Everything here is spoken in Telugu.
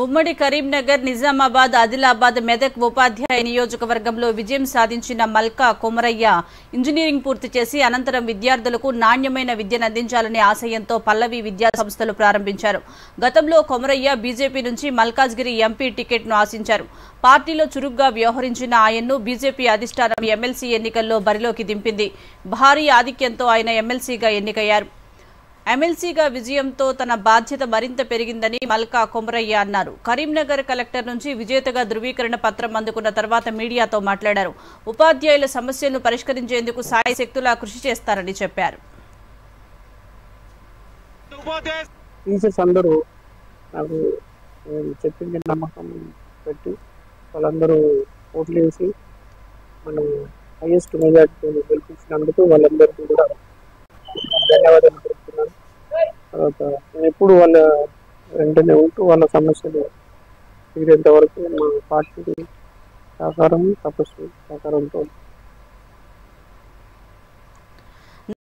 ఉమ్మడి కరీంనగర్, నిజామాబాద్, ఆదిలాబాద్, మెదక్ ఉపాధ్యాయ నియోజకవర్గంలో విజయం సాధించిన మల్కా కొమరయ్య ఇంజనీరింగ్ పూర్తి చేసి అనంతరం విద్యార్థులకు నాణ్యమైన విద్యను అందించాలనే ఆశయంతో పల్లవి విద్యా సంస్థలు ప్రారంభించారు. గతంలో కొమరయ్య బీజేపీ నుంచి మల్కాజ్గిరి ఎంపీ టికెట్ను ఆశించారు. పార్టీలో చురుగ్గా వ్యవహరించిన ఆయన్ను బీజేపీ అధిష్టానం ఎమ్మెల్సీ ఎన్నికల్లో బరిలోకి దింపింది. భారీ ఆధిక్యంతో ఆయన ఎమ్మెల్సీగా ఎన్నికయ్యారు. ఎమ్మెల్సీగా విజయంతో తన బాధ్యత మరింత పెరిగిందని మల్కా కొమరయ్య అన్నారు. కరీంనగర్ కలెక్టర్ నుంచి విజేతగా ధృవీకరణ పత్రం అందుకున్న తర్వాత మీడియాతో మాట్లాడారు. ఉపాధ్యాయుల సమస్యలను పరిష్కరించేందుకు సాయశక్తులా కృషి చేస్తారని చెప్పారు. టీచర్స్ అందరూ నాకు చెప్పింది నమ్మకం పెట్టి వాళ్ళందరూ ఓట్లు వేసి మనం హైయెస్ట్ మెజార్టీతో గెలిపించినందుకు వాళ్ళందరికీ కూడా ధన్యవాదాలు తెలుపుతున్నాను. తర్వాత నేను ఎప్పుడు వాళ్ళ వెంటనే ఉంటూ వాళ్ళ సమస్యలు తీరేంత వరకు మా పార్టీ సహకారంతో